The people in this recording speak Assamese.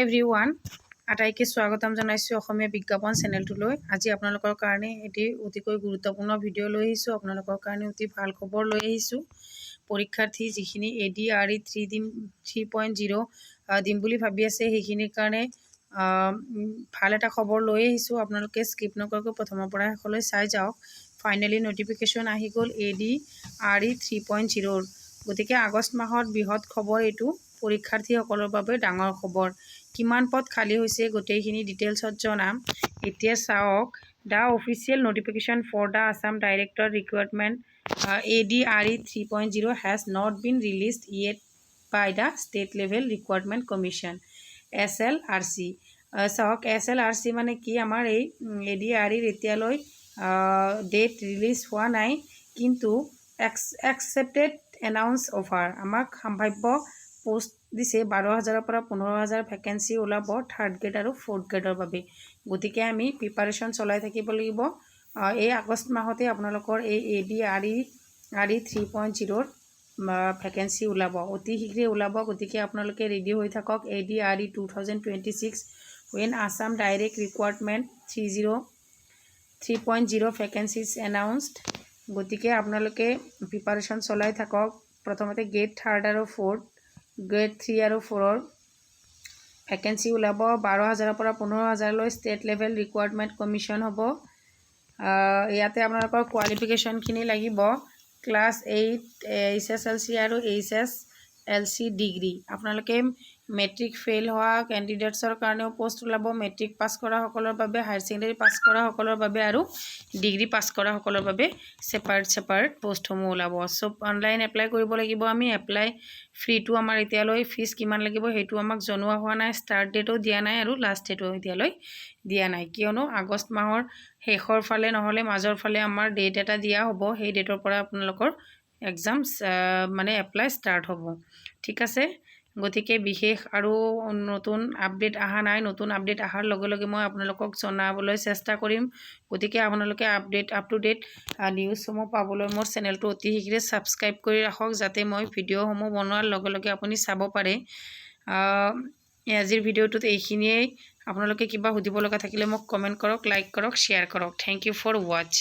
এভৰিৱান আটাইকে স্বাগতম জনাইছোঁ অসমীয়া বিজ্ঞাপন চেনেলটোলৈ। আজি আপোনালোকৰ কাৰণে এটি অতিকৈ গুৰুত্বপূৰ্ণ ভিডিঅ' লৈ আহিছোঁ। আপোনালোকৰ কাৰণে অতি ভাল খবৰ লৈ আহিছোঁ। পৰীক্ষাৰ্থী যিখিনি ADRE 3.0 দিম বুলি ভাবি আছে সেইখিনিৰ কাৰণে ভাল এটা খবৰ লৈ আহিছোঁ। আপোনালোকে স্কিপ নকৰাকৈ প্ৰথমৰ পৰা শেষলৈ চাই যাওক। ফাইনেলি নটিফিকেশ্যন আহি গ'ল ADRE 3.0। গতিকে আগষ্ট মাহত বৃহৎ খবৰ এইটো। পৰীক্ষাৰ্থীসকলৰ বাবে ডাঙৰ খবৰ। কিমান পদ খালী হৈছে গোটেইখিনি ডিটেইলছত জনাম। এতিয়া চাওক, the official notification for the Assam director recruitment ADRE 3.0 has not been released yet by the state level requirement commission SLRC। চাওক SLRC মানে কি, আমাৰ এই ADRE এতিয়ালৈ ডেট ৰিলিজ হোৱা নাই, কিন্তু একচেপ্টেড এনাউন্স অফাৰ আমাক সম্ভাৱ্য পোষ্ট দিছে। 12,000 পৰা 15,000 ভেকেঞ্চি ওলাব থাৰ্ড গ্ৰেড আৰু ফ'ৰ্থ গ্ৰেডৰ বাবে। গতিকে আমি প্ৰিপাৰেশ্যন চলাই থাকিব লাগিব। এই আগষ্ট মাহতে আপোনালোকৰ এই ADRE 3.0 ভেকেঞ্চি ওলাব, অতি শীঘ্ৰে ওলাব। গতিকে আপোনালোকে ৰেডি হৈ থাকক। ADRE 2026 when Assam Direct Requirement 3.0 vacancies announced. গতিকে আপোনালোকে প্ৰিপাৰেশ্যন চলাই থাকক। প্ৰথমতে গ্ৰেড 3 আৰু 4, গ্ৰেড 3 আৰু 4ৰ ভেকেঞ্চি ওলাব। 12,000 পৰা 15,000লৈ ষ্টেট লেভেল ৰিকুৱাৰমেণ্ট কমিশ্যন হ'ব। ইয়াতে আপোনালোকৰ কোৱালিফিকেশ্যনখিনি লাগিব ক্লাছ 8 HSLC আৰু HSLC ডিগ্ৰী। আপোনালোকে মেট্ৰিক ফেইল হোৱা কেণ্ডিডেটছৰ কাৰণেও পষ্ট ওলাব। মেট্ৰিক পাছ কৰাসকলৰ বাবে, হায়াৰ ছেকেণ্ডেৰী পাছ কৰাসকলৰ বাবে আৰু ডিগ্ৰী পাছ কৰাসকলৰ বাবে ছেপাৰেট পষ্টসমূহ ওলাব। চব অনলাইন এপ্লাই কৰিব লাগিব আমি। এপ্লাই ফ্ৰীটো আমাৰ এতিয়ালৈ ফিজ কিমান লাগিব সেইটো আমাক জনোৱা হোৱা নাই। ষ্টাৰ্ট ডেটো দিয়া নাই আৰু লাষ্ট ডেটো এতিয়ালৈ দিয়া নাই, কিয়নো আগষ্ট মাহৰ শেষৰ ফালে নহ'লে মাজৰ ফালে আমাৰ ডেট এটা দিয়া হ'ব। সেই ডেটৰ পৰা আপোনালোকৰ এক্সাম মানে এপ্লাই ষ্টাৰ্ট হ'ব। ঠিক আছে, গতিকে বিশেষ আৰু নতুন আপডেট অহা নাই। নতুন আপডেট অহাৰ লগে লগে মই আপোনালোকক জনাবলৈ চেষ্টা কৰিম। গতিকে আপোনালোকে আপ টু ডেট নিউজসমূহ পাবলৈ মোৰ চেনেলটো অতি শীঘ্ৰে ছাবস্ক্ৰাইব কৰি ৰাখক, যাতে মই ভিডিঅ'সমূহ বনোৱাৰ লগে লগে আপুনি চাব পাৰে। আজিৰ ভিডিঅ'টোত এইখিনিয়েই। আপোনালোকে কিবা সুধিব লগা থাকিলে মোক কমেণ্ট কৰক, লাইক কৰক, শ্বেয়াৰ কৰক। Thank you for watch.